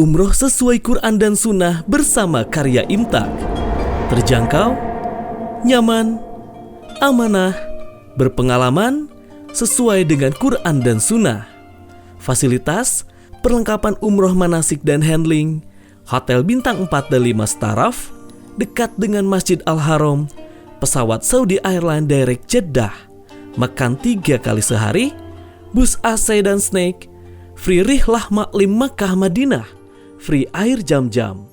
Umroh sesuai Quran dan Sunnah bersama karya Imtak. Terjangkau, nyaman, amanah, berpengalaman, sesuai dengan Quran dan Sunnah. Fasilitas, perlengkapan umroh manasik dan handling, hotel bintang 4 dan 5 staraf, dekat dengan Masjid Al-Haram, pesawat Saudi Airlines Direct Jeddah, makan 3 kali sehari, bus AC dan snack, free rihlah maklim Makkah Madinah, free air jam-jam.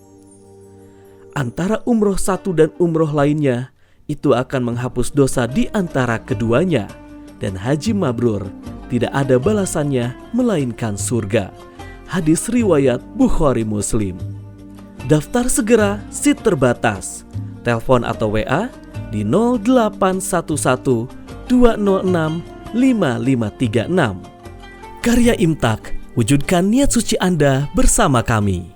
Antara umroh satu dan umroh lainnya, itu akan menghapus dosa di antara keduanya. Dan haji mabrur tidak ada balasannya melainkan surga. Hadis riwayat Bukhari Muslim. Daftar segera, seat terbatas. Telepon atau WA di 0811 206 5536. Karya Imtak, wujudkan niat suci Anda bersama kami.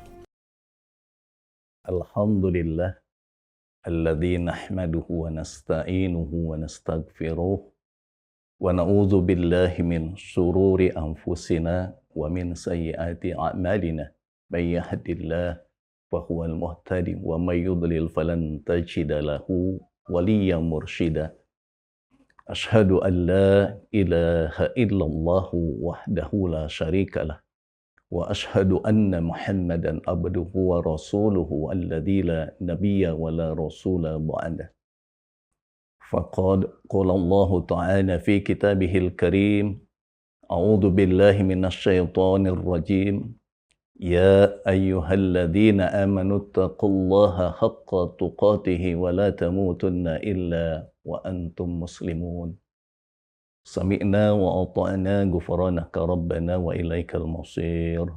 Alhamdulillah alladzi nahmaduhu wa nasta'inuhu wa nastaghfiruh wa na'udzu billahi min syururi anfusina wa min sayyiati a'malina. May yahdihillahu fahuwal muhtadi wa may yudlil falan tajida lahu waliyyan mursyida. Ashhadu an la ilaha illallah wahdahu la syarika lah wa ashhadu anna Muhammadan abduhu wa rasuluhu alladzi la nabiyya wa la rasula ba'da. Faqad qala Allah ta'ala fi kitabihil karim, a'udzu billahi minasy syaithanir rajim. Ya ayyuhalladzina amanu taqullaha haqqa tuqatih wa la tamutunna illa wa antum muslimun. Sami'na wa ata'na ghufranaka rabbana wa ilaikal masir.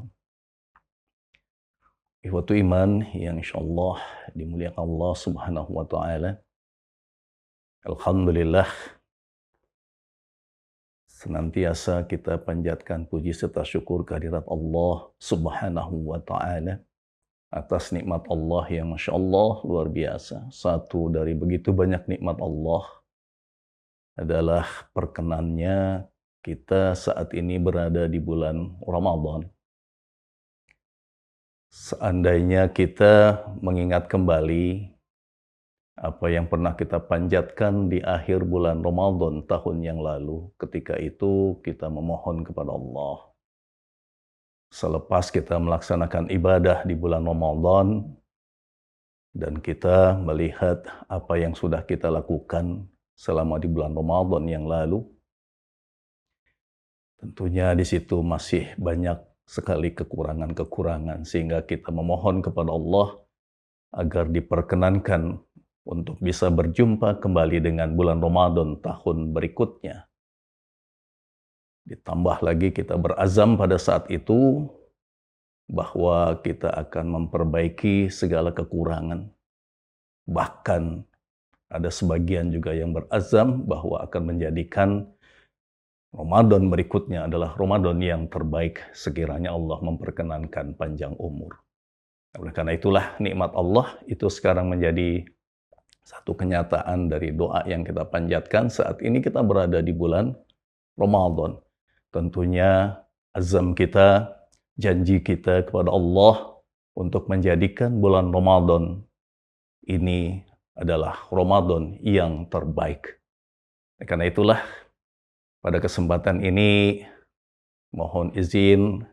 Ihwatu iman yang insyaallah dimuliakan Allah Subhanahu wa taala. Alhamdulillah, senantiasa kita panjatkan puji serta syukur kehadirat Allah Subhanahu wa taala atas nikmat Allah yang Masya Allah luar biasa. Satu dari begitu banyak nikmat Allah adalah perkenannya kita saat ini berada di bulan Ramadan. Seandainya kita mengingat kembali apa yang pernah kita panjatkan di akhir bulan Ramadan tahun yang lalu, ketika itu kita memohon kepada Allah. Selepas kita melaksanakan ibadah di bulan Ramadan dan kita melihat apa yang sudah kita lakukan selama di bulan Ramadan yang lalu, tentunya di situ masih banyak sekali kekurangan-kekurangan, sehingga kita memohon kepada Allah agar diperkenankan untuk bisa berjumpa kembali dengan bulan Ramadan tahun berikutnya. Ditambah lagi kita berazam pada saat itu bahwa kita akan memperbaiki segala kekurangan. Bahkan ada sebagian juga yang berazam bahwa akan menjadikan Ramadan berikutnya adalah Ramadan yang terbaik sekiranya Allah memperkenankan panjang umur. Oleh karena itulah nikmat Allah itu sekarang menjadi satu kenyataan dari doa yang kita panjatkan saat ini kita berada di bulan Ramadan. Tentunya azam kita, janji kita kepada Allah untuk menjadikan bulan Ramadan ini adalah Ramadan yang terbaik. Karena itulah pada kesempatan ini mohon izin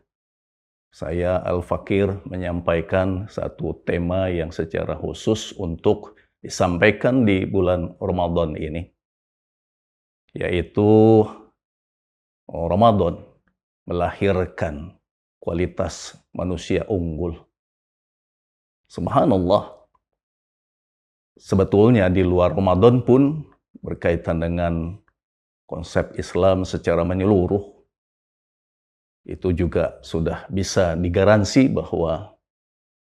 saya Al-Fakir menyampaikan satu tema yang secara khusus untuk disampaikan di bulan Ramadan ini, yaitu Ramadan melahirkan kualitas manusia unggul. Subhanallah, sebetulnya di luar Ramadan pun berkaitan dengan konsep Islam secara menyeluruh, itu juga sudah bisa digaransi bahwa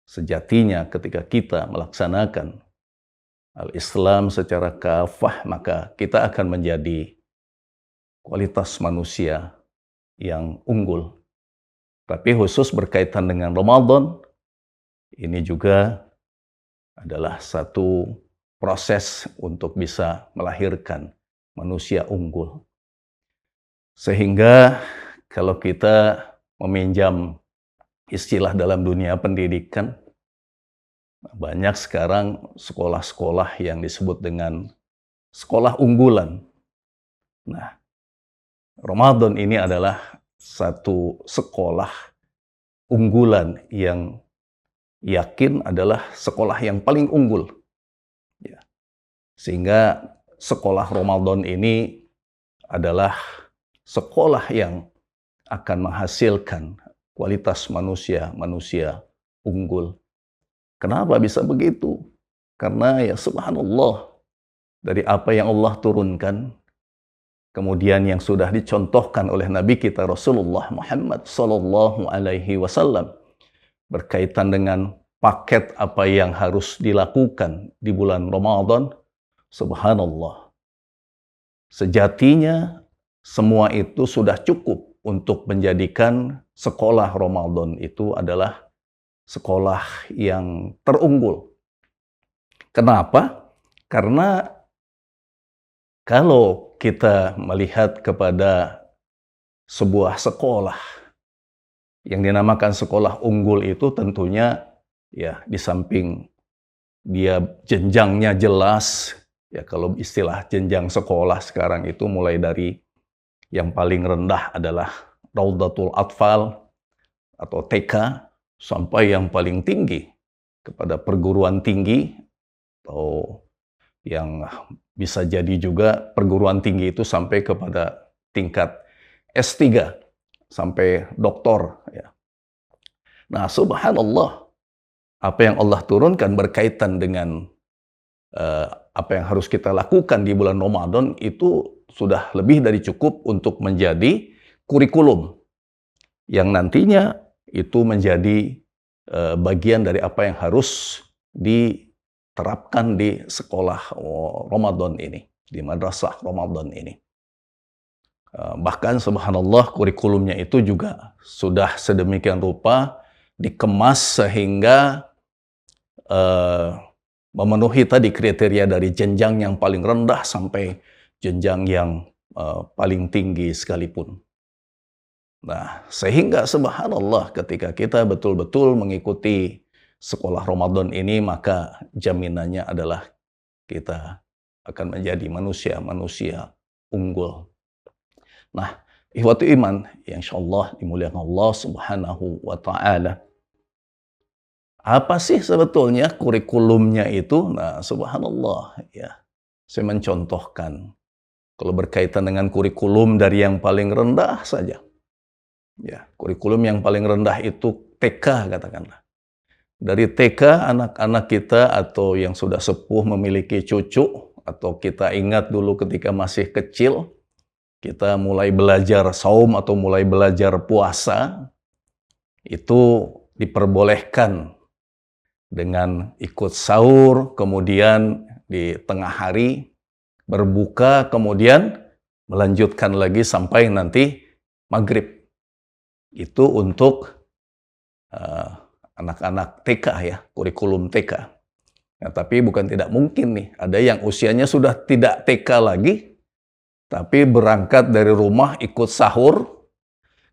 sejatinya ketika kita melaksanakan Al-Islam secara kafah, maka kita akan menjadi kualitas manusia yang unggul. Tapi khusus berkaitan dengan Ramadan, ini juga adalah satu proses untuk bisa melahirkan manusia unggul. Sehingga kalau kita meminjam istilah dalam dunia pendidikan. Banyak sekarang sekolah-sekolah yang disebut dengan sekolah unggulan. Nah, Ramadan ini adalah satu sekolah unggulan yang yakin adalah sekolah yang paling unggul. Ya. Sehingga sekolah Ramadan ini adalah sekolah yang akan menghasilkan kualitas manusia unggul. Kenapa bisa begitu? Karena ya subhanallah, dari apa yang Allah turunkan, kemudian yang sudah dicontohkan oleh Nabi kita Rasulullah Muhammad Sallallahu Alaihi Wasallam berkaitan dengan paket apa yang harus dilakukan di bulan Ramadan, subhanallah. Sejatinya semua itu sudah cukup untuk menjadikan sekolah Ramadan itu adalah sekolah yang terunggul. Kenapa? Karena kalau kita melihat kepada sebuah sekolah yang dinamakan sekolah unggul itu tentunya ya di samping dia jenjangnya jelas, ya kalau istilah jenjang sekolah sekarang itu mulai dari yang paling rendah adalah Raudatul Atfal atau TK sampai yang paling tinggi kepada perguruan tinggi atau yang bisa jadi juga perguruan tinggi itu sampai kepada tingkat S3 sampai doktor. Ya. Nah, subhanallah, apa yang Allah turunkan berkaitan dengan apa yang harus kita lakukan di bulan Ramadan itu sudah lebih dari cukup untuk menjadi kurikulum yang nantinya itu menjadi bagian dari apa yang harus diterapkan di sekolah Ramadan ini, di madrasah Ramadan ini. Bahkan subhanallah kurikulumnya itu juga sudah sedemikian rupa dikemas sehingga memenuhi tadi kriteria dari jenjang yang paling rendah sampai jenjang yang paling tinggi sekalipun. Nah, sehingga subhanallah ketika kita betul-betul mengikuti sekolah Ramadan ini, maka jaminannya adalah kita akan menjadi manusia-manusia unggul. Nah, ihwatu iman yang insyaallah dimuliakan Allah Subhanahu wa taala. Apa sih sebetulnya kurikulumnya itu? Nah, subhanallah ya. Saya mencontohkan kalau berkaitan dengan kurikulum dari yang paling rendah saja. Ya, kurikulum yang paling rendah itu TK katakanlah. Dari TK anak-anak kita atau yang sudah sepuh memiliki cucu atau kita ingat dulu ketika masih kecil kita mulai belajar saum atau mulai belajar puasa itu diperbolehkan dengan ikut sahur, kemudian di tengah hari berbuka, kemudian melanjutkan lagi sampai nanti maghrib. Itu untuk anak-anak TK ya, kurikulum TK. Nah, tapi bukan tidak mungkin nih, ada yang usianya sudah tidak TK lagi, tapi berangkat dari rumah ikut sahur,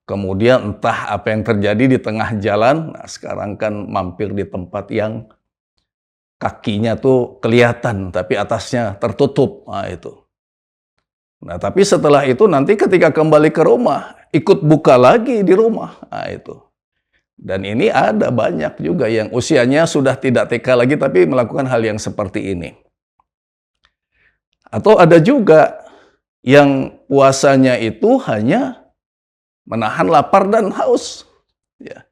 kemudian entah apa yang terjadi di tengah jalan, nah sekarang kan mampir di tempat yang kakinya tuh kelihatan, tapi atasnya tertutup, nah itu. Nah, tapi setelah itu nanti ketika kembali ke rumah, ikut buka lagi di rumah. Nah, itu. Dan ini ada banyak juga yang usianya sudah tidak TK lagi, tapi melakukan hal yang seperti ini. Atau ada juga yang puasanya itu hanya menahan lapar dan haus. Ya.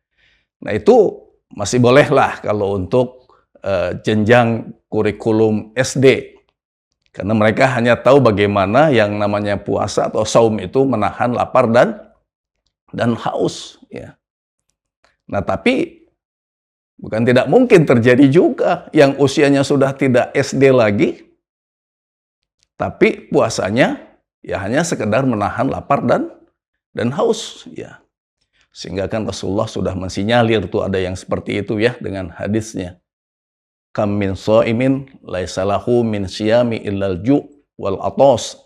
Nah, itu masih bolehlah kalau untuk jenjang kurikulum SD. Karena mereka hanya tahu bagaimana yang namanya puasa atau saum itu menahan lapar dan haus. Ya. Nah, tapi bukan tidak mungkin terjadi juga yang usianya sudah tidak SD lagi, tapi puasanya ya hanya sekedar menahan lapar dan haus. Ya. Sehingga kan Rasulullah sudah mensinyalir tuh ada yang seperti itu ya dengan hadisnya. Kam min shaimin laisa lahu min siyami illal ju' wal atos.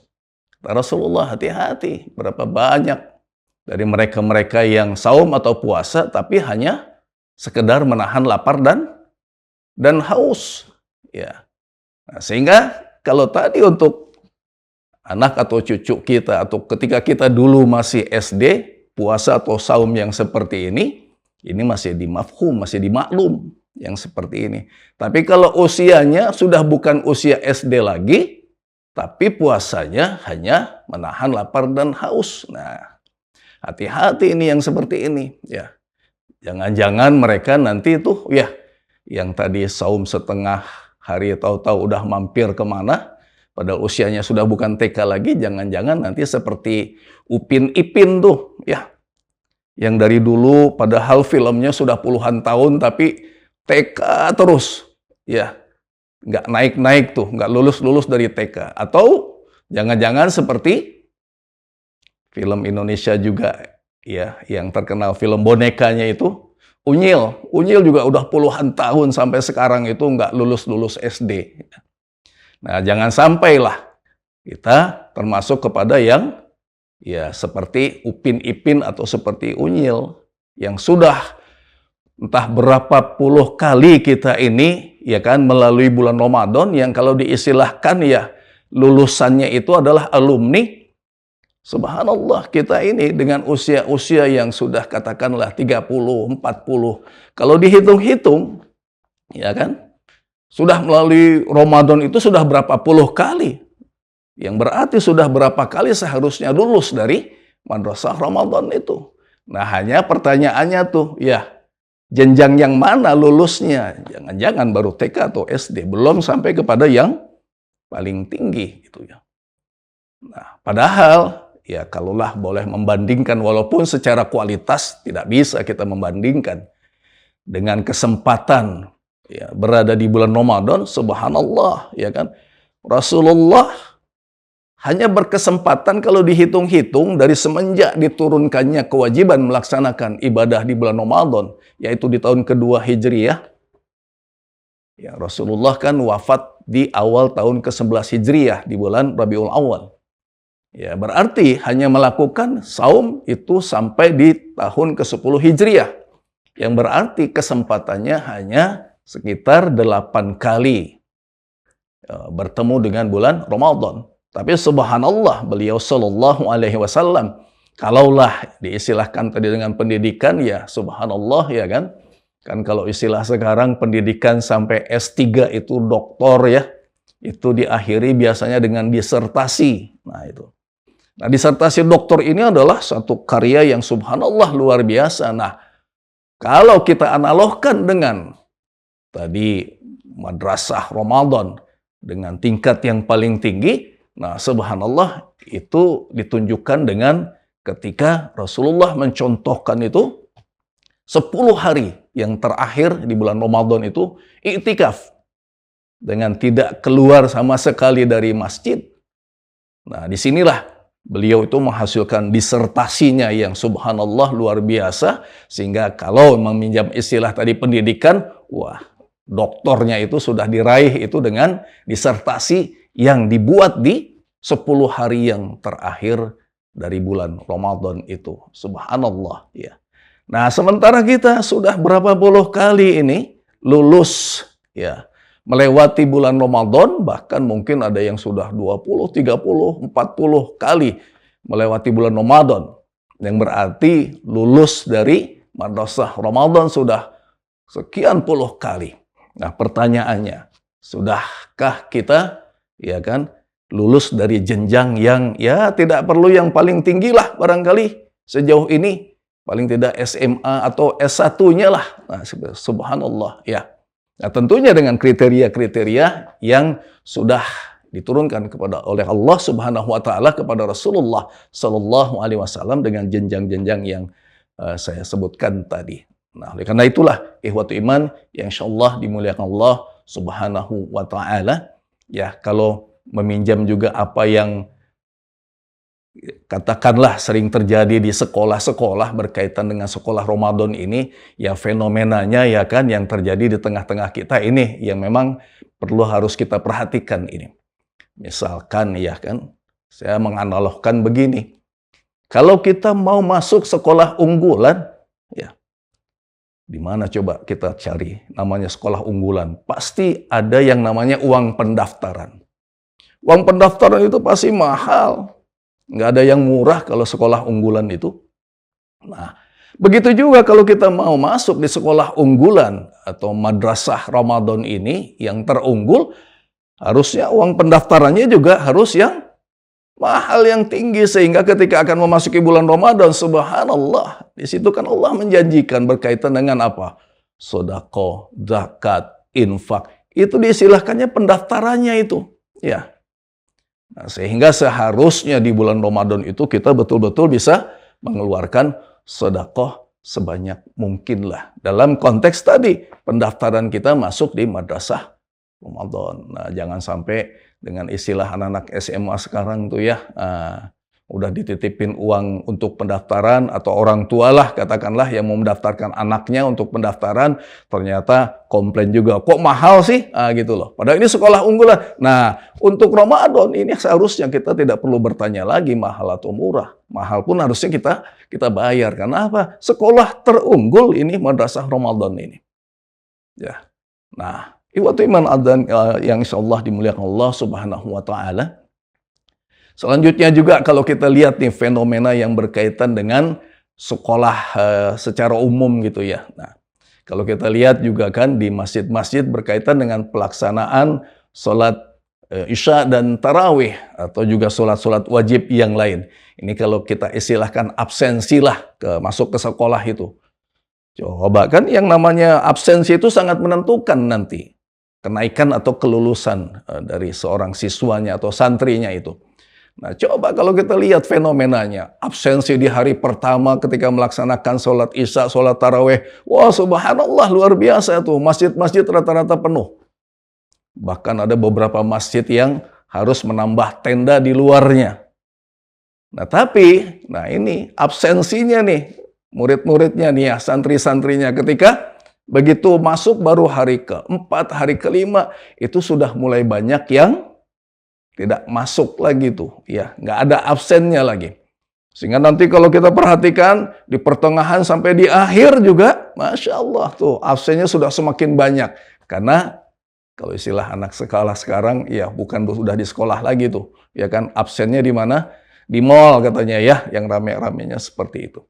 Rasulullah hati-hati, berapa banyak dari mereka-mereka yang saum atau puasa tapi hanya sekedar menahan lapar dan haus. Ya. Nah, sehingga kalau tadi untuk anak atau cucu kita, atau ketika kita dulu masih SD, puasa atau saum yang seperti ini masih dimafhum, masih dimaklum yang seperti ini. Tapi kalau usianya sudah bukan usia SD lagi, tapi puasanya hanya menahan lapar dan haus. Nah, hati-hati ini yang seperti ini. Ya, jangan-jangan mereka nanti itu, ya, yang tadi saum setengah hari tahu-tahu udah mampir kemana, padahal usianya sudah bukan TK lagi, jangan-jangan nanti seperti Upin Ipin tuh, ya. Yang dari dulu padahal filmnya sudah puluhan tahun, tapi TK terus, ya. Nggak naik-naik tuh, nggak lulus-lulus dari TK. Atau jangan-jangan seperti film Indonesia juga, ya, yang terkenal film bonekanya itu, Unyil. Unyil juga udah puluhan tahun sampai sekarang itu nggak lulus-lulus SD. Nah, jangan sampailah kita termasuk kepada yang, ya, seperti Upin Ipin atau seperti Unyil, yang sudah entah berapa puluh kali kita ini, ya kan, melalui bulan Ramadan, yang kalau diistilahkan, ya, lulusannya itu adalah alumni. Subhanallah, kita ini dengan usia-usia yang sudah katakanlah 30, 40. Kalau dihitung-hitung, ya kan, sudah melalui Ramadan itu sudah berapa puluh kali. Yang berarti sudah berapa kali seharusnya lulus dari madrasah Ramadan itu. Nah, hanya pertanyaannya tuh, ya, jenjang yang mana lulusnya? Jangan-jangan baru TK atau SD, belum sampai kepada yang paling tinggi gitu, ya. Nah, padahal, ya, kalaulah boleh membandingkan, walaupun secara kualitas tidak bisa kita membandingkan dengan kesempatan, ya, berada di bulan Ramadan, subhanallah, ya kan, Rasulullah hanya berkesempatan kalau dihitung-hitung dari semenjak diturunkannya kewajiban melaksanakan ibadah di bulan Ramadan, yaitu di tahun kedua Hijriyah. Ya, Rasulullah kan wafat di awal tahun ke-11 Hijriyah di bulan Rabiul Awal. Ya, berarti hanya melakukan saum itu sampai di tahun ke-10 Hijriyah. Yang berarti kesempatannya hanya sekitar 8 kali bertemu dengan bulan Ramadan. Tapi subhanallah, beliau sallallahu alaihi wasallam, kalaulah diistilahkan tadi dengan pendidikan, ya subhanallah, ya kan. Kan kalau istilah sekarang pendidikan sampai S3 itu doktor, ya. Itu diakhiri biasanya dengan disertasi. Nah, itu. Nah, disertasi doktor ini adalah satu karya yang subhanallah luar biasa. Nah, kalau kita analogkan dengan tadi madrasah Ramadan dengan tingkat yang paling tinggi, nah, subhanallah, itu ditunjukkan dengan ketika Rasulullah mencontohkan itu 10 hari yang terakhir di bulan Ramadan itu iktikaf dengan tidak keluar sama sekali dari masjid. Nah, disinilah beliau itu menghasilkan disertasinya yang subhanallah luar biasa, sehingga kalau meminjam istilah tadi pendidikan, wah, doktornya itu sudah diraih itu dengan disertasi yang dibuat di 10 hari yang terakhir dari bulan Ramadan itu. Subhanallah, ya. Nah, sementara kita sudah berapa puluh kali ini lulus, ya, melewati bulan Ramadan, bahkan mungkin ada yang sudah 20, 30, 40 kali melewati bulan Ramadan. Yang berarti lulus dari madrasah Ramadan sudah sekian puluh kali. Nah, pertanyaannya, sudahkah kita, ya kan, lulus dari jenjang yang, ya, tidak perlu yang paling tinggi lah barangkali sejauh ini, paling tidak SMA atau S1-nya lah. Nah, subhanallah, ya. Nah, tentunya dengan kriteria-kriteria yang sudah diturunkan oleh Allah Subhanahu wa taala kepada Rasulullah sallallahu alaihi wasallam dengan jenjang-jenjang yang saya sebutkan tadi. Nah, oleh karena itulah ikhwatu iman yang insyaallah dimuliakan Allah Subhanahu wa taala, ya, kalau meminjam juga apa yang katakanlah sering terjadi di sekolah-sekolah berkaitan dengan sekolah Ramadan ini, ya, fenomenanya, ya kan, yang terjadi di tengah-tengah kita ini yang memang perlu harus kita perhatikan ini. Misalkan, ya kan, saya menganalogkan begini. Kalau kita mau masuk sekolah unggulan, ya, Di mana coba kita cari namanya sekolah unggulan? Pasti ada yang namanya uang pendaftaran. Uang pendaftaran itu pasti mahal. Nggak ada yang murah kalau sekolah unggulan itu. Nah, begitu juga kalau kita mau masuk di sekolah unggulan atau madrasah Ramadan ini yang terunggul, harusnya uang pendaftarannya juga harus yang mahal, yang tinggi, sehingga ketika akan memasuki bulan Ramadan, subhanallah, di situ kan Allah menjanjikan berkaitan dengan apa? Sedekah, zakat, infak. Itu diistilahkannya pendaftarannya itu. Ya. Nah, sehingga seharusnya di bulan Ramadan itu kita betul-betul bisa mengeluarkan sedekah sebanyak mungkin lah. Dalam konteks tadi, pendaftaran kita masuk di madrasah Ramadan. Nah, jangan sampai dengan istilah anak-anak SMA sekarang tuh ya, udah dititipin uang untuk pendaftaran, atau orang tua lah katakanlah yang mau mendaftarkan anaknya untuk pendaftaran, ternyata komplain juga, kok mahal sih? Gitu loh. Padahal ini sekolah unggulan. Nah, untuk Ramadan ini seharusnya kita tidak perlu bertanya lagi mahal atau murah. Mahal pun harusnya kita bayar. Karena apa? Sekolah terunggul ini madrasah Ramadan ini. Ya. Nah, ikhwati iman adzan yang insyaallah dimuliakan Allah Subhanahu wa taala. Selanjutnya juga kalau kita lihat nih fenomena yang berkaitan dengan sekolah secara umum gitu ya. Nah, kalau kita lihat juga kan di masjid-masjid berkaitan dengan pelaksanaan sholat isya dan tarawih, atau juga sholat-sholat wajib yang lain. Ini kalau kita istilahkan absensi lah masuk ke sekolah itu. Coba kan yang namanya absensi itu sangat menentukan nanti kenaikan atau kelulusan dari seorang siswanya atau santrinya itu. Nah, coba kalau kita lihat fenomenanya, absensi di hari pertama ketika melaksanakan sholat isya, sholat tarawih, wah subhanallah luar biasa tuh, masjid-masjid rata-rata penuh. Bahkan ada beberapa masjid yang harus menambah tenda di luarnya. Nah tapi, ini absensinya nih, murid-muridnya nih ya, santri-santrinya ketika begitu masuk baru hari keempat, hari kelima, itu sudah mulai banyak yang tidak masuk lagi tuh, ya, nggak ada absennya lagi. Sehingga nanti kalau kita perhatikan di pertengahan sampai di akhir juga, masya Allah tuh absennya sudah semakin banyak. Karena kalau istilah anak sekolah sekarang, ya bukan sudah di sekolah lagi tuh, ya kan absennya di mana? Di mall katanya ya, yang rame-ramenya seperti itu.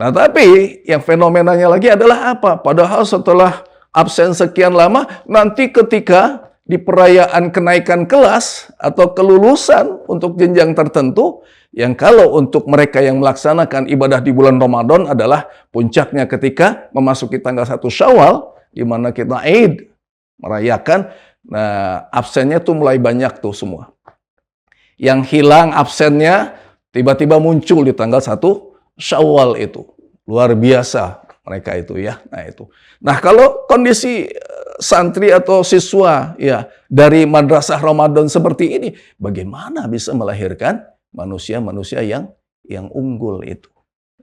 Nah tapi yang fenomenanya lagi adalah apa? Padahal setelah absen sekian lama, nanti ketika di perayaan kenaikan kelas atau kelulusan untuk jenjang tertentu, yang kalau untuk mereka yang melaksanakan ibadah di bulan Ramadan adalah puncaknya ketika memasuki tanggal 1 Syawal, di mana kita Id, merayakan, nah absennya tuh mulai banyak tuh semua. Yang hilang absennya tiba-tiba muncul di tanggal 1 Syawal itu. Luar biasa mereka itu ya. Nah, kalau kondisi santri atau siswa ya dari madrasah Ramadan seperti ini, bagaimana bisa melahirkan manusia-manusia yang unggul itu?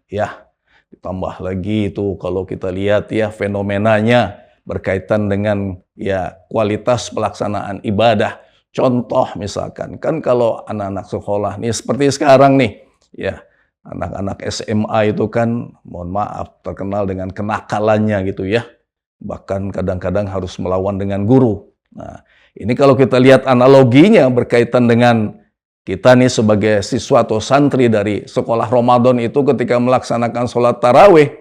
Ya, ditambah lagi itu kalau kita lihat ya fenomenanya berkaitan dengan ya kualitas pelaksanaan ibadah. Contoh misalkan kan kalau anak-anak sekolah nih seperti sekarang nih ya, anak-anak SMA itu kan mohon maaf terkenal dengan kenakalannya gitu ya. Bahkan kadang-kadang harus melawan dengan guru. Nah, ini kalau kita lihat analoginya berkaitan dengan kita nih sebagai siswa atau santri dari sekolah Ramadan itu ketika melaksanakan sholat tarawih,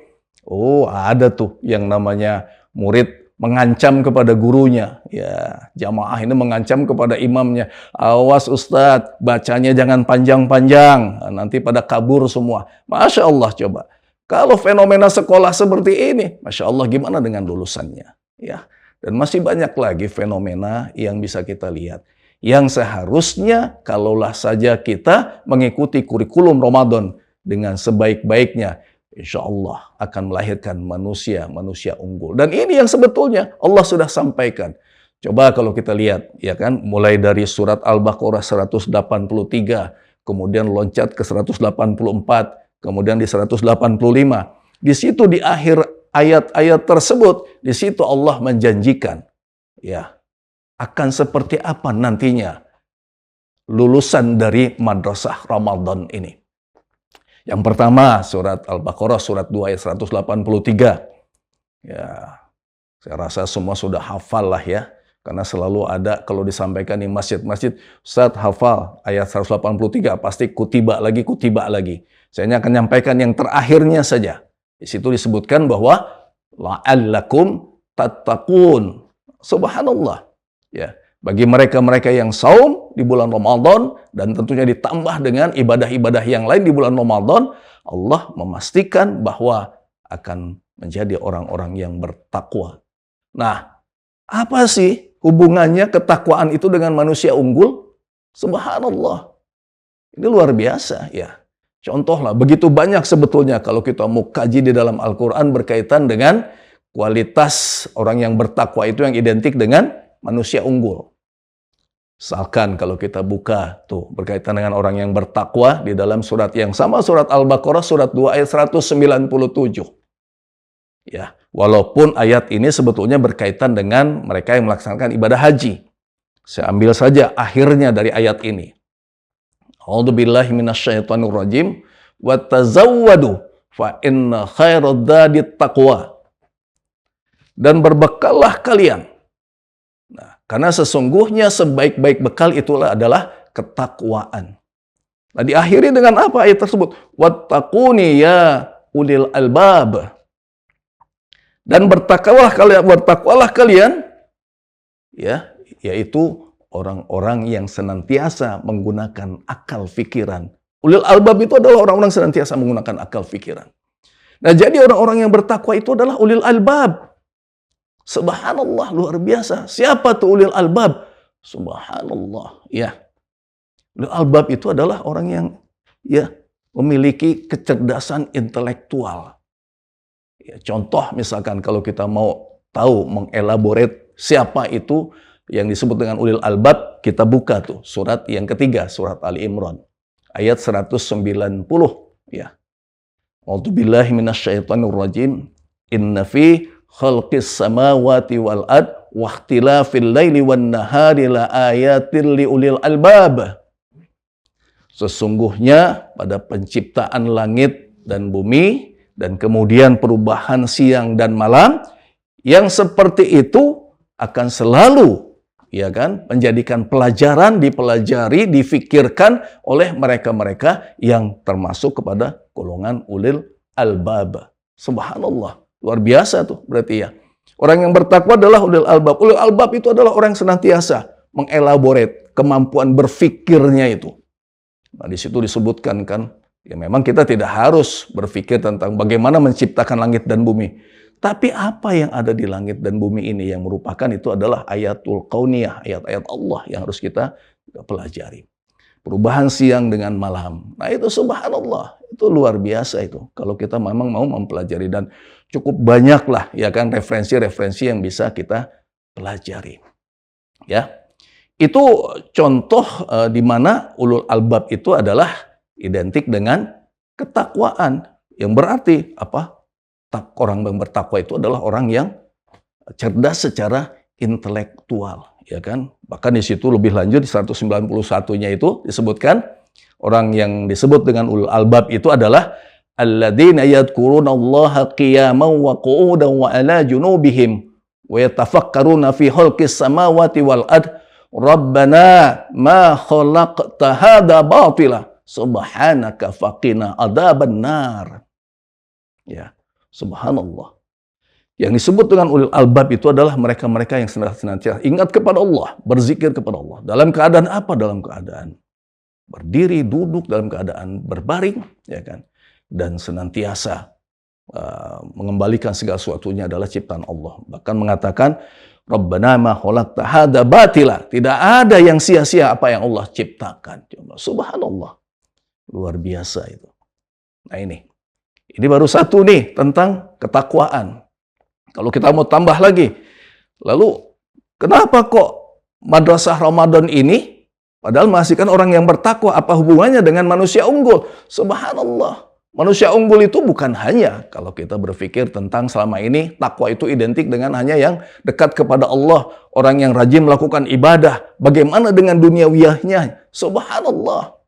ada tuh yang namanya murid mengancam kepada gurunya. Ya, jamaah ini mengancam kepada imamnya. Awas Ustadz, bacanya jangan panjang-panjang. Nanti pada kabur semua. Masya Allah coba. Kalau fenomena sekolah seperti ini, Masya Allah gimana dengan lulusannya? Ya, dan masih banyak lagi fenomena yang bisa kita lihat. Yang seharusnya kalaulah saja kita mengikuti kurikulum Ramadan dengan sebaik-baiknya, insya Allah akan melahirkan manusia unggul. Dan ini yang sebetulnya Allah sudah sampaikan. Coba kalau kita lihat, ya kan, mulai dari surat Al-Baqarah 183, kemudian loncat ke 184, kemudian di 185. Di situ di akhir ayat-ayat tersebut, di situ Allah menjanjikan, ya, akan seperti apa nantinya lulusan dari madrasah Ramadan ini. Yang pertama, surat Al-Baqarah, surat 2 ayat 183. Ya, saya rasa semua sudah hafal lah ya. Karena selalu ada kalau disampaikan di masjid-masjid, Ustaz hafal ayat 183, pasti kutiba lagi. Saya hanya akan nyampaikan yang terakhirnya saja. Di situ disebutkan bahwa la'allakum tattaqun. Subhanallah. Ya, bagi mereka-mereka yang saum di bulan Ramadan dan tentunya ditambah dengan ibadah-ibadah yang lain di bulan Ramadan, Allah memastikan bahwa akan menjadi orang-orang yang bertakwa. Nah, apa sih hubungannya ketakwaan itu dengan manusia unggul? Subhanallah. Ini luar biasa ya. Contohlah, begitu banyak sebetulnya kalau kita mau kaji di dalam Al-Quran berkaitan dengan kualitas orang yang bertakwa itu yang identik dengan manusia unggul. Misalkan kalau kita buka tuh berkaitan dengan orang yang bertakwa di dalam surat yang sama, surat Al-Baqarah surat 2 ayat 197. Ya, walaupun ayat ini sebetulnya berkaitan dengan mereka yang melaksanakan ibadah haji. Saya ambil saja akhirnya dari ayat ini. A'udzubillahi minasyaitonirrajim wa tazawwadu fa inna khairadz zadit taqwa. Dan berbekallah kalian. Nah, karena sesungguhnya sebaik-baik bekal itulah adalah ketakwaan. Nah, diakhiri dengan apa ayat tersebut? Wattaquni ya ulil albab. Dan bertakwalah kalian, ya, yaitu orang-orang yang senantiasa menggunakan akal fikiran. Ulil albab itu adalah orang-orang senantiasa menggunakan akal fikiran. Nah, jadi orang-orang yang bertakwa itu adalah ulil albab. Subhanallah, luar biasa. Siapa tuh ulil albab? Subhanallah, ya. Ulil albab itu adalah orang yang ya memiliki kecerdasan intelektual. Ya, contoh misalkan kalau kita mau tahu mengelaborate siapa itu yang disebut dengan ulil albab, kita buka tuh surat yang ketiga, surat Ali Imran ayat 190 ya. A'udzubillahi minasyaitonirrajim. Inna fi khalqis samawati wal ard wa ikhtilafil laili wan nahari la ayatil liulil albab. Sesungguhnya pada penciptaan langit dan bumi dan kemudian perubahan siang dan malam yang seperti itu akan selalu ya kan menjadikan pelajaran, dipelajari, difikirkan oleh mereka-mereka yang termasuk kepada golongan ulil albab. Subhanallah, luar biasa tuh berarti ya. Orang yang bertakwa adalah ulil albab. Ulil albab itu adalah orang yang senantiasa mengelaborate kemampuan berfikirnya itu. Nah, di situ disebutkan kan, ya memang kita tidak harus berpikir tentang bagaimana menciptakan langit dan bumi. Tapi apa yang ada di langit dan bumi ini yang merupakan itu adalah ayatul kauniyah, ayat-ayat Allah yang harus kita pelajari. Perubahan siang dengan malam. Nah itu subhanallah, itu luar biasa itu. Kalau kita memang mau mempelajari dan cukup banyaklah ya kan referensi-referensi yang bisa kita pelajari. Ya. Itu contoh di mana ulul albab itu adalah identik dengan ketakwaan. Yang berarti apa? Orang yang bertakwa itu adalah orang yang cerdas secara intelektual, ya kan? Bahkan di situ lebih lanjut di 191-nya itu disebutkan orang yang disebut dengan ulul albab itu adalah alladzina yadhkurunallaha qiyaman wa qu'udan wa ala junubihim wa yatafakkaruna fi khalqis samawati wal ard Rabbana ma khalaqta hadza batila subhanaka faqina adzaban nar. Ya, subhanallah. Yang disebut dengan ulil albab itu adalah mereka-mereka yang senantiasa ingat kepada Allah, berzikir kepada Allah. Dalam keadaan apa? Dalam keadaan berdiri, duduk, dalam keadaan berbaring, ya kan? Dan senantiasa mengembalikan segala sesuatunya adalah ciptaan Allah. Bahkan mengatakan Rabbana ma khalaqta hadza batila. Tidak ada yang sia-sia apa yang Allah ciptakan. Subhanallah. Luar biasa itu. Nah ini baru satu nih tentang ketakwaan. Kalau kita mau tambah lagi, lalu kenapa kok madrasah Ramadan ini padahal menghasilkan orang yang bertakwa, apa hubungannya dengan manusia unggul? Subhanallah. Manusia unggul itu bukan hanya kalau kita berpikir tentang selama ini takwa itu identik dengan hanya yang dekat kepada Allah, orang yang rajin melakukan ibadah. Bagaimana dengan duniawiyahnya? Subhanallah.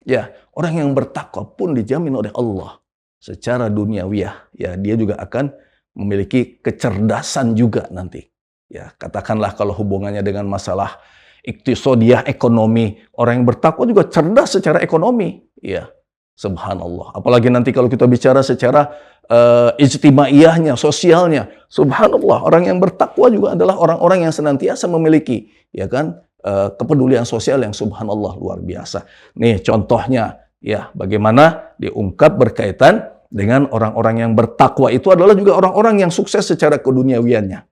Ya, orang yang bertakwa pun dijamin oleh Allah secara duniawiyah. Ya, dia juga akan memiliki kecerdasan juga nanti. Ya, katakanlah kalau hubungannya dengan masalah iktisodiyah, ekonomi, orang yang bertakwa juga cerdas secara ekonomi. Ya, subhanallah. Apalagi nanti kalau kita bicara secara ijtimaiyahnya, sosialnya. Subhanallah, orang yang bertakwa juga adalah orang-orang yang senantiasa memiliki, ya kan, kepedulian sosial yang subhanallah luar biasa. Nih contohnya, ya, bagaimana diungkap berkaitan dengan orang-orang yang bertakwa itu adalah juga orang-orang yang sukses secara keduniawiannya.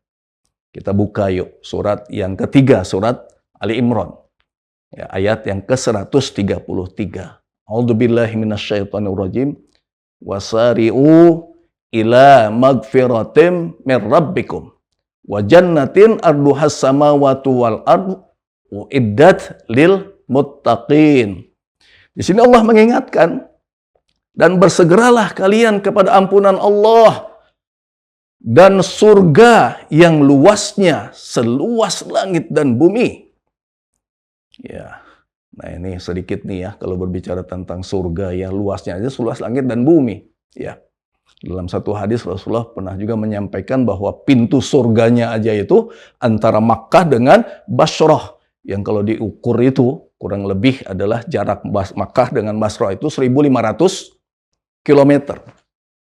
Kita buka yuk surat yang ketiga, surat Ali Imran. Ya, ayat yang ke-133. A'udzubillahi minasyaitonirrajim. Wasari'u ila magfiratim min rabbikum wa jannatin arduhas samawati wal ardu uiddat lil muttaqin. Di sini Allah mengingatkan, dan bersegeralah kalian kepada ampunan Allah dan surga yang luasnya seluas langit dan bumi. Ya. Nah, ini sedikit nih ya, kalau berbicara tentang surga ya, luasnya aja seluas langit dan bumi. Ya. Dalam satu hadis Rasulullah pernah juga menyampaikan bahwa pintu surganya aja itu antara Makkah dengan Basrah. Yang kalau diukur itu kurang lebih adalah jarak Makkah dengan Basrah itu 1.500 kilometer.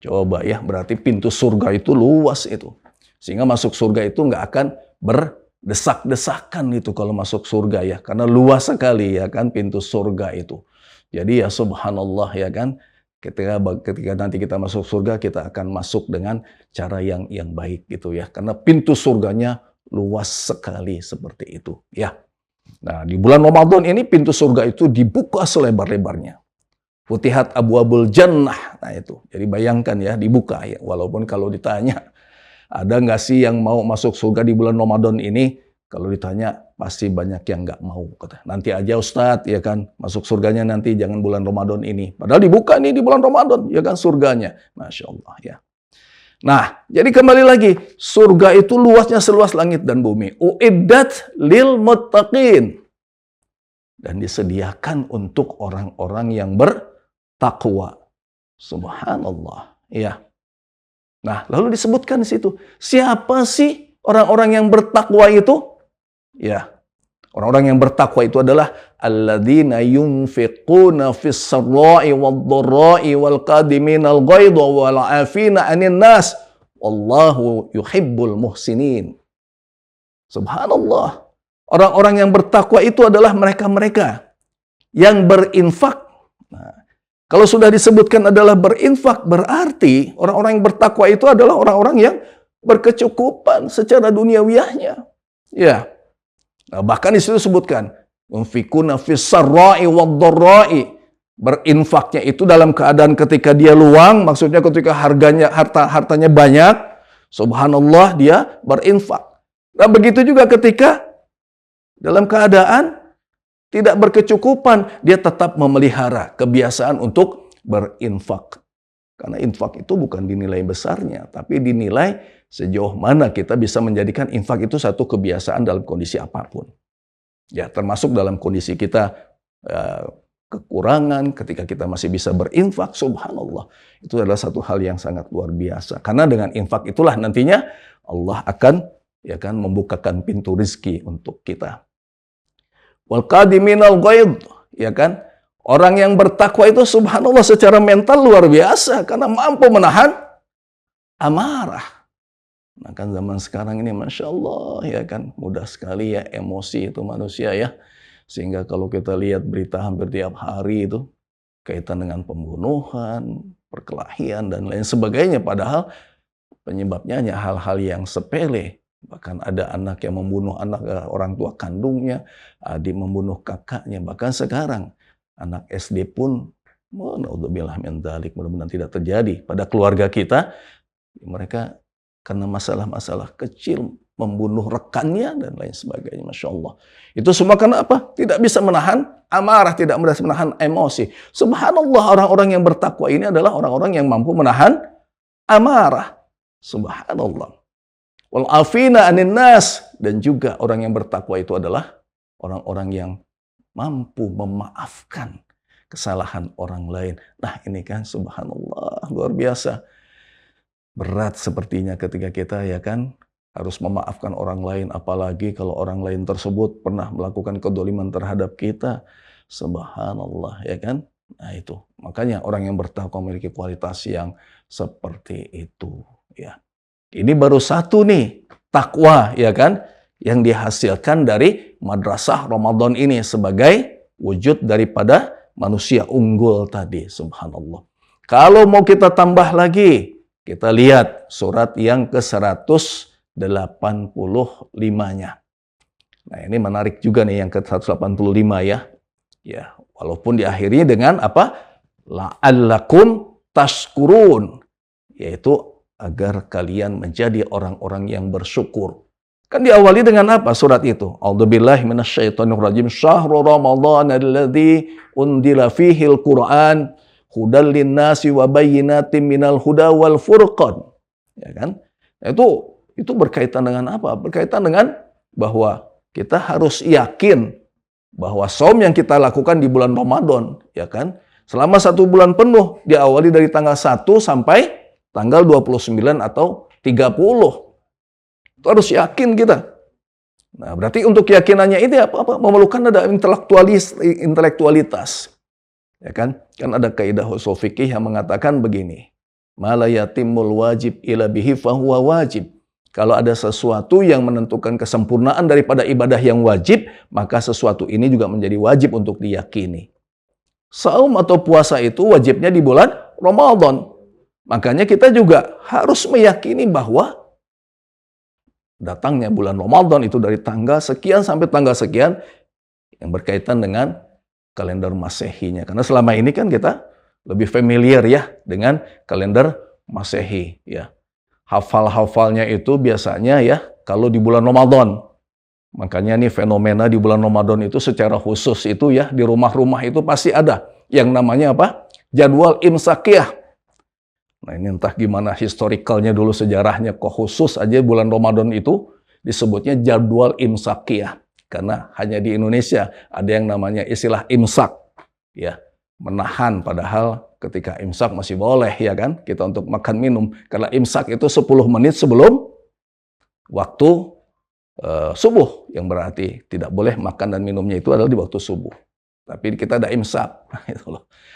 Coba ya, berarti pintu surga itu luas itu. Sehingga masuk surga itu nggak akan berdesak-desakan itu kalau masuk surga ya, karena luas sekali ya kan pintu surga itu. Jadi ya subhanallah ya kan, ketika nanti kita masuk surga, kita akan masuk dengan cara yang baik gitu ya, karena pintu surganya luas sekali seperti itu ya. Nah, di bulan Ramadan ini pintu surga itu dibuka selebar-lebarnya. Futihat abwabul jannah. Nah itu, jadi bayangkan ya, dibuka ya, walaupun kalau ditanya ada nggak sih yang mau masuk surga di bulan Ramadan ini? Kalau ditanya, pasti banyak yang nggak mau. Kata, nanti aja Ustadz, ya kan, masuk surganya nanti, jangan bulan Ramadan ini. Padahal dibuka nih di bulan Ramadan, ya kan, surganya. Masya Allah, ya. Nah, jadi kembali lagi, surga itu luasnya seluas langit dan bumi. Uiddat lil muttaqin. Dan disediakan untuk orang-orang yang bertakwa. Subhanallah, ya. Nah, lalu disebutkan di situ, siapa sih orang-orang yang bertakwa itu? Ya, orang-orang yang bertakwa itu adalah alladzina yunfiquna fis sarra'i wad-dharra'i wal qadiminal ghaidha wal 'afina 'anil nas wallahu yuhibbul muhsinin. Subhanallah. Orang-orang yang bertakwa itu adalah mereka-mereka yang berinfak. Nah, kalau sudah disebutkan adalah berinfak, berarti orang-orang yang bertakwa itu adalah orang-orang yang berkecukupan secara duniawiyahnya. Ya. Nah, bahkan di situ disebutkan, yunfikuna fis sarra'i wad-dharra'i. Berinfaknya itu dalam keadaan ketika dia luang, maksudnya ketika hartanya banyak, subhanallah dia berinfak. Nah, begitu juga ketika dalam keadaan tidak berkecukupan, dia tetap memelihara kebiasaan untuk berinfak. Karena infak itu bukan dinilai besarnya, tapi dinilai sejauh mana kita bisa menjadikan infak itu satu kebiasaan dalam kondisi apapun. Ya, termasuk dalam kondisi kita kekurangan, ketika kita masih bisa berinfak, subhanallah. Itu adalah satu hal yang sangat luar biasa. Karena dengan infak itulah nantinya Allah akan membukakan pintu rizki untuk kita. Wal qadiminal ghaidh, ya kan? Orang yang bertakwa itu subhanallah secara mental luar biasa karena mampu menahan amarah. Nah kan zaman sekarang ini Masya Allah ya kan, mudah sekali ya emosi itu manusia ya. Sehingga kalau kita lihat berita hampir tiap hari itu kaitan dengan pembunuhan, perkelahian dan lain sebagainya. Padahal penyebabnya hanya hal-hal yang sepele. Bahkan ada anak yang membunuh anak orang tua kandungnya, adik membunuh kakaknya. Bahkan sekarang anak SD pun, naudzubillah min dzalik, mudah-mudahan tidak terjadi pada keluarga kita. Mereka karena masalah-masalah kecil membunuh rekannya dan lain sebagainya. Masya Allah. Itu semua karena apa? Tidak bisa menahan amarah, tidak bisa menahan emosi. Subhanallah, orang-orang yang bertakwa ini adalah orang-orang yang mampu menahan amarah. Subhanallah. Wal afina 'anil nas, dan juga orang yang bertakwa itu adalah orang-orang yang mampu memaafkan kesalahan orang lain. Nah, ini kan subhanallah luar biasa. Berat sepertinya ketika kita ya kan harus memaafkan orang lain, apalagi kalau orang lain tersebut pernah melakukan kedoliman terhadap kita. Subhanallah, ya kan? Nah itu, makanya orang yang bertakwa memiliki kualitas yang seperti itu. Ya, ini baru satu nih takwa, ya kan? Yang dihasilkan dari madrasah Ramadan ini sebagai wujud daripada manusia unggul tadi. Subhanallah. Kalau mau kita tambah lagi, kita lihat surat yang ke-185-nya. Nah, ini menarik juga nih yang ke-185 ya. Ya, walaupun diakhiri dengan apa? La'allakum tashkurun, yaitu agar kalian menjadi orang-orang yang bersyukur. Kan diawali dengan apa surat itu? A'udzubillahi minasyaitonirrajim. Syahrul Ramadan alladzi unzila fihil Qur'an hudal linnasi wa bayyinatin minal huda wal furqan. Ya kan? Itu berkaitan dengan apa? Berkaitan dengan bahwa kita harus yakin bahwa saum yang kita lakukan di bulan Ramadan, ya kan? Selama 1 bulan penuh, diawali dari tanggal 1 sampai tanggal 29 atau 30. Itu harus yakin kita. Nah, berarti untuk keyakinannya ini apa? Memerlukan ada intelektualitas. Ya kan? Kan ada kaidah ushul fikih yang mengatakan begini. Ma la yatimul wajib ila bihi fahuwa wajib. Kalau ada sesuatu yang menentukan kesempurnaan daripada ibadah yang wajib, maka sesuatu ini juga menjadi wajib untuk diyakini. Saum atau puasa itu wajibnya di bulan Ramadan. Makanya kita juga harus meyakini bahwa datangnya bulan Ramadan itu dari tanggal sekian sampai tanggal sekian yang berkaitan dengan kalender Masehinya. Karena selama ini kan kita lebih familiar ya dengan kalender Masehi ya. Hafal-hafalnya itu biasanya ya kalau di bulan Ramadan. Makanya nih fenomena di bulan Ramadan itu secara khusus itu ya di rumah-rumah itu pasti ada yang namanya apa? Jadwal imsakiyah. Nah ini entah gimana historikalnya dulu sejarahnya kok khusus aja bulan Ramadan itu disebutnya jadwal imsakiyah. Karena hanya di Indonesia ada yang namanya istilah imsak. Ya, menahan padahal ketika imsak masih boleh ya kan kita untuk makan minum, karena imsak itu 10 menit sebelum waktu subuh, yang berarti tidak boleh makan dan minumnya itu adalah di waktu subuh, tapi kita ada imsak.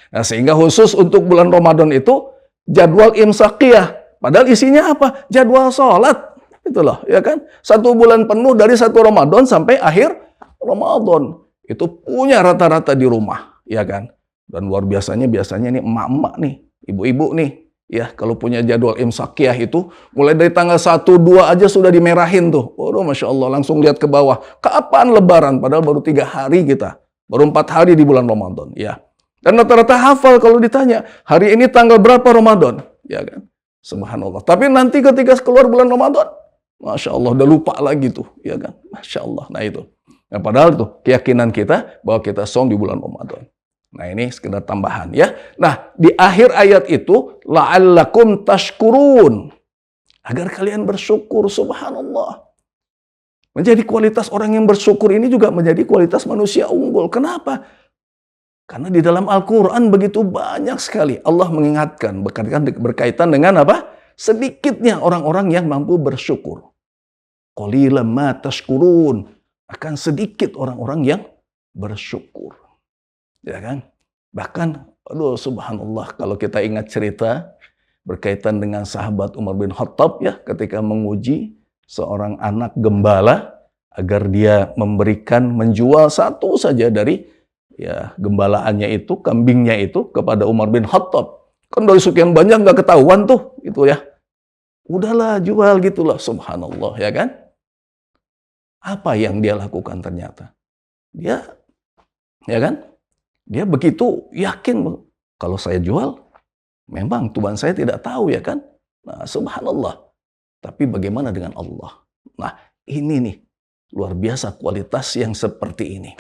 Nah sehingga khusus untuk bulan Ramadan itu jadwal imsakiyah, padahal isinya apa? Jadwal sholat, itu loh ya kan, 1 bulan penuh dari 1 Ramadan sampai akhir Ramadan itu punya rata-rata di rumah ya kan. Dan luar biasanya nih emak-emak nih, ibu-ibu nih, ya kalau punya jadwal imsakiyah itu mulai dari tanggal 1, 2 aja sudah dimerahin tuh. Waduh, Masya Allah, langsung lihat ke bawah. Kapan lebaran? Padahal baru 3 hari kita. Baru 4 hari di bulan Ramadan, ya. Dan rata-rata hafal kalau ditanya, hari ini tanggal berapa Ramadan? Ya kan? Subhanallah. Tapi nanti ketika keluar bulan Ramadan, Masya Allah, udah lupa lagi tuh, ya kan? Masya Allah. Nah itu. Nah, padahal tuh keyakinan kita bahwa kita saum di bulan Ramadan. Nah ini sekedar tambahan ya. Nah di akhir ayat itu la'allakum tashkurun, agar kalian bersyukur. Subhanallah. Menjadi kualitas orang yang bersyukur ini juga menjadi kualitas manusia unggul. Kenapa? Karena di dalam Al-Quran begitu banyak sekali Allah mengingatkan berkaitan dengan apa? Sedikitnya orang-orang yang mampu bersyukur. Qalilan ma tashkurun, akan sedikit orang-orang yang bersyukur. Ya kan? Bahkan, aduh subhanallah, kalau kita ingat cerita berkaitan dengan sahabat Umar bin Khattab ya, ketika menguji seorang anak gembala agar dia menjual satu saja dari ya gembalaannya itu, kambingnya itu kepada Umar bin Khattab. Kan dari sekian banyak nggak ketahuan tuh, itu ya. Udahlah jual gitulah, subhanallah ya kan? Apa yang dia lakukan ternyata? Dia, ya kan? Dia begitu yakin, kalau saya jual, memang Tuhan saya tidak tahu ya kan? Nah, subhanallah. Tapi bagaimana dengan Allah? Nah, ini nih, luar biasa kualitas yang seperti ini.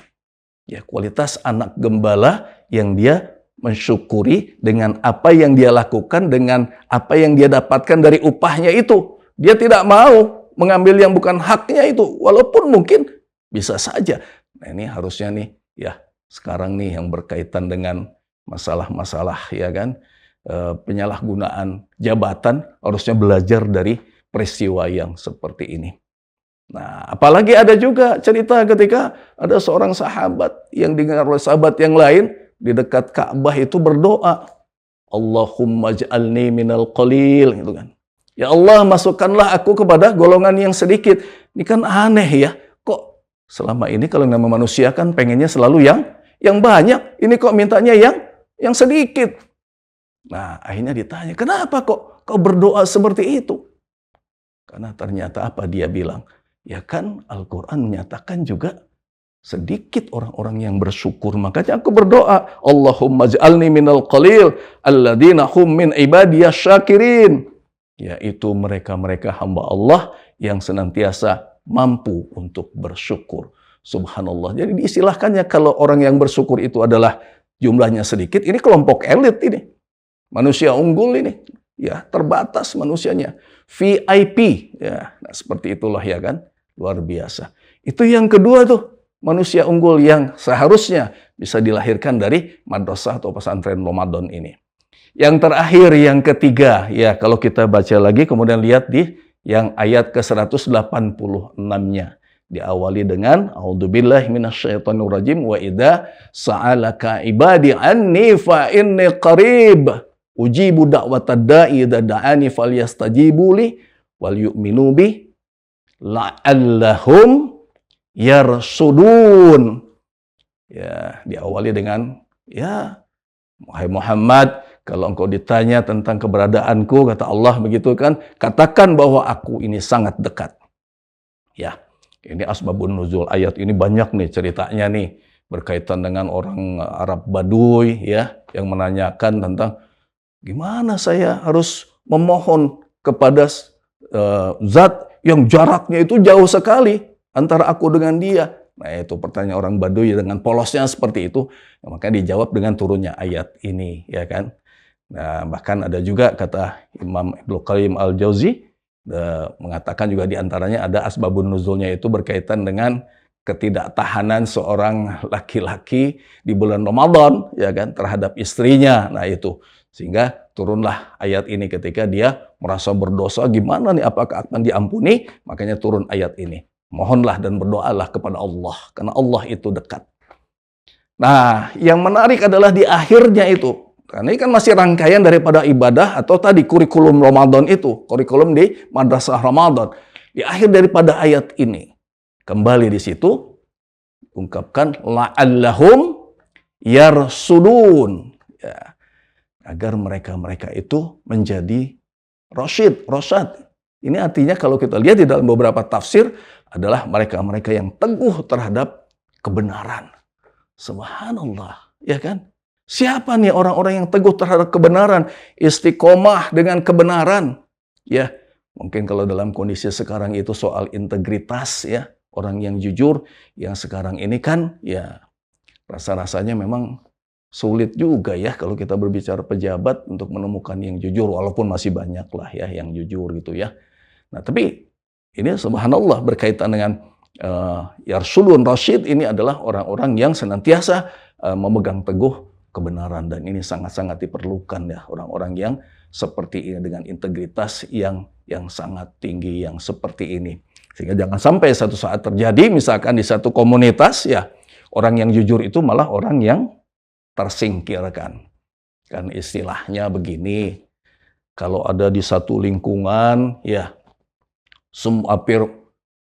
Ya, kualitas anak gembala yang dia mensyukuri dengan apa yang dia lakukan, dengan apa yang dia dapatkan dari upahnya itu. Dia tidak mau mengambil yang bukan haknya itu, walaupun mungkin bisa saja. Nah, ini harusnya nih, ya, sekarang nih yang berkaitan dengan masalah-masalah ya kan penyalahgunaan jabatan, harusnya belajar dari peristiwa yang seperti ini. Nah, apalagi ada juga cerita ketika ada seorang sahabat yang dengar oleh sahabat yang lain di dekat Ka'bah itu berdoa, Allahumma ja'alni minal qalil, gitu kan. Ya Allah, masukkanlah aku kepada golongan yang sedikit. Ini kan aneh ya. Kok selama ini kalau nama manusia kan pengennya selalu yang banyak. Ini kok mintanya yang sedikit. Nah, akhirnya ditanya, kenapa kok kau berdoa seperti itu? Karena ternyata apa dia bilang? Ya kan Al-Quran menyatakan juga sedikit orang-orang yang bersyukur. Makanya aku berdoa, Allahumma ja'alni minal qalil alladhina hum min ibadiyah syakirin. Yaitu mereka-mereka hamba Allah yang senantiasa mampu untuk bersyukur. Subhanallah. Jadi diistilahkannya kalau orang yang bersyukur itu adalah jumlahnya sedikit, ini kelompok elit ini. Manusia unggul ini. Ya, terbatas manusianya. VIP. Ya, nah seperti itulah ya kan. Luar biasa. Itu yang kedua tuh. Manusia unggul yang seharusnya bisa dilahirkan dari madrasah atau pesantren Ramadan ini. Yang terakhir, yang ketiga. Ya, kalau kita baca lagi, kemudian lihat di yang ayat ke-186-nya. Diawali dengan a'udzubillahi minasyaitonirrajim wa idza sa'alaka ibadi anni fa inni qarib ujibu da'watad da'i idza da'ani falyastajibu li wal yu'minu bi la'allahum yarsudun. Ya, diawali dengan ya wahai Muhammad, kalau engkau ditanya tentang keberadaanku, kata Allah begitu kan, katakan bahwa aku ini sangat dekat. Ya. Ini asbabun nuzul ayat ini banyak nih ceritanya nih berkaitan dengan orang Arab Baduy ya yang menanyakan tentang gimana saya harus memohon kepada zat yang jaraknya itu jauh sekali antara aku dengan dia. Nah itu pertanyaan orang Baduy dengan polosnya seperti itu. Nah, makanya dijawab dengan turunnya ayat ini ya kan. Nah bahkan ada juga kata Imam Ibnu Qayyim Al-Jauzi mengatakan juga diantaranya ada asbabun nuzulnya itu berkaitan dengan ketidaktahanan seorang laki-laki di bulan Ramadan ya kan terhadap istrinya. Nah itu sehingga turunlah ayat ini ketika dia merasa berdosa, gimana nih apakah akan diampuni, makanya turun ayat ini. Mohonlah dan berdoalah kepada Allah karena Allah itu dekat. Nah yang menarik adalah di akhirnya itu. Karena ini kan masih rangkaian daripada ibadah atau tadi kurikulum Ramadan itu. Kurikulum di Madrasah Ramadan. Di akhir daripada ayat ini. Kembali di situ. Ungkapkan. La'allahum yarsudun. Ya. Agar mereka-mereka itu menjadi rosyad. Ini artinya kalau kita lihat di dalam beberapa tafsir. Adalah mereka-mereka yang teguh terhadap kebenaran. Subhanallah. Ya kan? Siapa nih orang-orang yang teguh terhadap kebenaran, istiqomah dengan kebenaran? Ya, mungkin kalau dalam kondisi sekarang itu soal integritas ya, orang yang jujur, yang sekarang ini kan ya rasa-rasanya memang sulit juga ya kalau kita berbicara pejabat untuk menemukan yang jujur, walaupun masih banyak lah ya yang jujur gitu ya. Nah, tapi ini subhanallah berkaitan dengan Yarsudun Rasyid ini adalah orang-orang yang senantiasa memegang teguh kebenaran dan ini sangat-sangat diperlukan ya orang-orang yang seperti ini dengan integritas yang sangat tinggi yang seperti ini. Sehingga jangan sampai satu saat terjadi misalkan di satu komunitas ya orang yang jujur itu malah orang yang tersingkirkan. Kan istilahnya begini, kalau ada di satu lingkungan ya hampir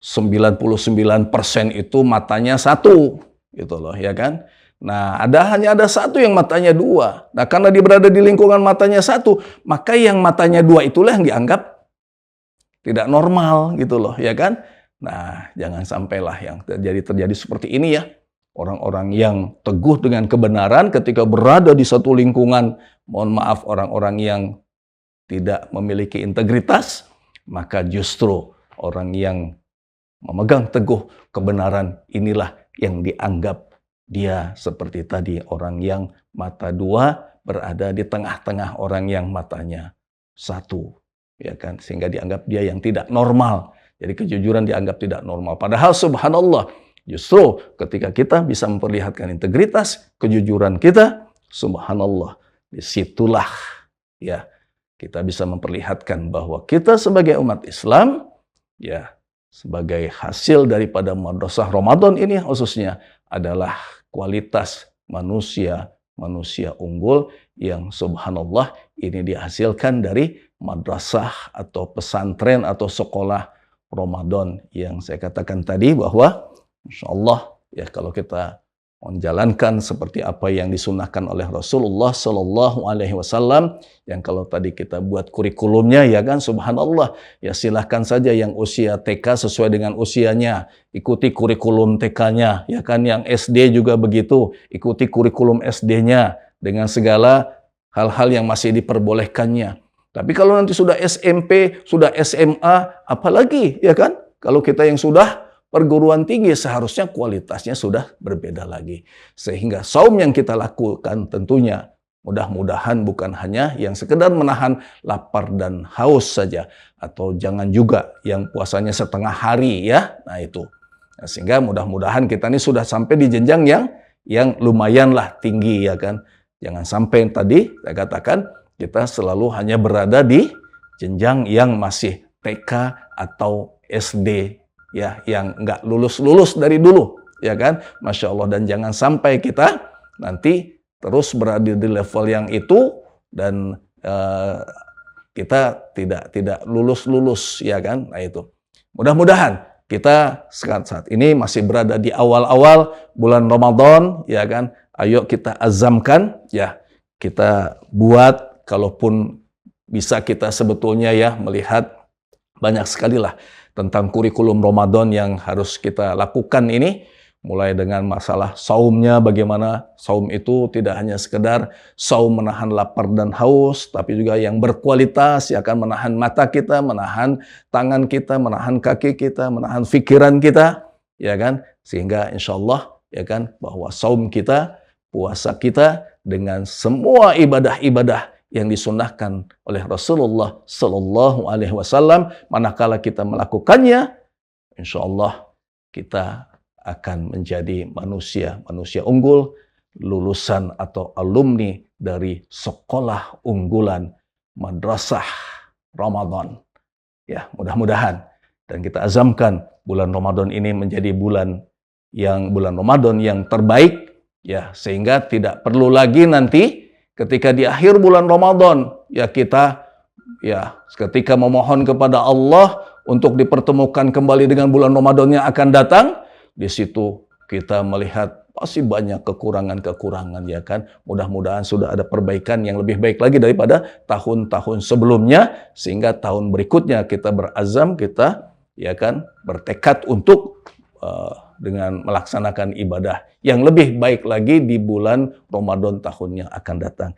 99% itu matanya satu gitu loh ya kan. Nah, hanya ada satu yang matanya dua. Nah, karena dia berada di lingkungan matanya satu, maka yang matanya dua itulah yang dianggap tidak normal gitu loh, ya kan? Nah, jangan sampailah yang terjadi seperti ini ya. Orang-orang yang teguh dengan kebenaran ketika berada di satu lingkungan, mohon maaf orang-orang yang tidak memiliki integritas, maka justru orang yang memegang teguh kebenaran inilah yang dianggap dia seperti tadi orang yang mata dua berada di tengah-tengah orang yang matanya satu, ya kan? Sehingga dianggap dia yang tidak normal. Jadi kejujuran dianggap tidak normal. Padahal subhanallah, justru ketika kita bisa memperlihatkan integritas, kejujuran kita, subhanallah, disitulah ya kita bisa memperlihatkan bahwa kita sebagai umat Islam, ya sebagai hasil daripada madrasah Ramadan ini khususnya adalah kualitas manusia unggul yang subhanallah ini dihasilkan dari madrasah atau pesantren atau sekolah Ramadan yang saya katakan tadi bahwa insya Allah ya kalau kita menjalankan seperti apa yang disunahkan oleh Rasulullah Sallallahu Alaihi Wasallam, yang kalau tadi kita buat kurikulumnya ya kan subhanallah ya silahkan saja yang usia TK sesuai dengan usianya ikuti kurikulum TK-nya ya kan, yang SD juga begitu ikuti kurikulum SD-nya dengan segala hal-hal yang masih diperbolehkannya. Tapi kalau nanti sudah SMP, sudah SMA, apalagi ya kan kalau kita yang sudah perguruan tinggi seharusnya kualitasnya sudah berbeda lagi. Sehingga saum yang kita lakukan tentunya mudah-mudahan bukan hanya yang sekedar menahan lapar dan haus saja. Atau jangan juga yang puasanya setengah hari ya. Nah itu. Nah, sehingga mudah-mudahan kita ini sudah sampai di jenjang yang lumayanlah tinggi ya kan. Jangan sampai tadi saya katakan kita selalu hanya berada di jenjang yang masih TK atau SD. Ya, yang nggak lulus dari dulu, ya kan, masya Allah. Dan jangan sampai kita nanti terus berada di level yang itu dan kita tidak lulus, ya kan. Nah itu, mudah-mudahan kita saat ini masih berada di awal-awal bulan Ramadan, ya kan. Ayo kita azamkan, ya kita buat, kalaupun bisa kita sebetulnya ya melihat banyak sekali lah tentang kurikulum Ramadan yang harus kita lakukan ini, mulai dengan masalah saumnya, bagaimana saum itu tidak hanya sekedar saum menahan lapar dan haus, tapi juga yang berkualitas, ya kan, menahan mata kita, menahan tangan kita, menahan kaki kita, menahan pikiran kita, ya kan, sehingga insya Allah, ya kan, bahwa saum kita, puasa kita dengan semua ibadah-ibadah yang disunahkan oleh Rasulullah Sallallahu Alaihi Wasallam, manakala kita melakukannya, insya Allah kita akan menjadi manusia unggul, lulusan atau alumni dari sekolah unggulan madrasah Ramadan. Ya, mudah-mudahan dan kita azamkan bulan Ramadan ini menjadi bulan Ramadan yang terbaik, ya, sehingga tidak perlu lagi nanti ketika di akhir bulan Ramadan, ya kita, ya ketika memohon kepada Allah untuk dipertemukan kembali dengan bulan Ramadan yang akan datang, di situ kita melihat pasti banyak kekurangan-kekurangan, ya kan. Mudah-mudahan sudah ada perbaikan yang lebih baik lagi daripada tahun-tahun sebelumnya, sehingga tahun berikutnya kita berazam, kita, ya kan, bertekad untuk dengan melaksanakan ibadah yang lebih baik lagi di bulan Ramadan tahun yang akan datang.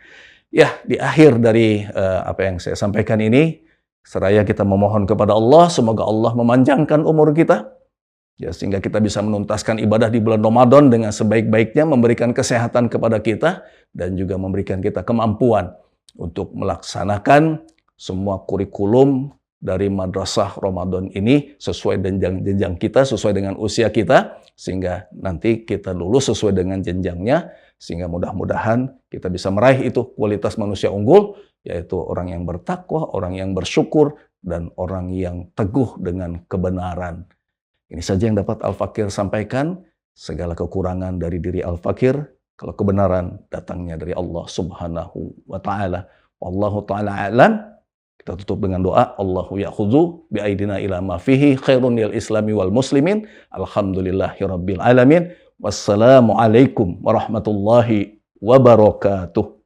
Ya, di akhir dari apa yang saya sampaikan ini, seraya kita memohon kepada Allah, semoga Allah memanjangkan umur kita, ya, sehingga kita bisa menuntaskan ibadah di bulan Ramadan dengan sebaik-baiknya, memberikan kesehatan kepada kita, dan juga memberikan kita kemampuan untuk melaksanakan semua kurikulum dari madrasah Ramadan ini sesuai dengan jenjang kita, sesuai dengan usia kita, sehingga nanti kita lulus sesuai dengan jenjangnya, sehingga mudah-mudahan kita bisa meraih itu kualitas manusia unggul, yaitu orang yang bertakwa, orang yang bersyukur, dan orang yang teguh dengan kebenaran. Ini saja yang dapat Al-Fakir sampaikan. Segala kekurangan dari diri Al-Fakir, kalau kebenaran datangnya dari Allah Subhanahu wa Ta'ala. Wallahu ta'ala a'lam. Kita tutup dengan doa, Allahu ya'khudhu bi'aidina ila ma fihi khairun lil islami wal muslimin. Alhamdulillahi rabbil alamin. Wassalamualaikum warahmatullahi wabarakatuh.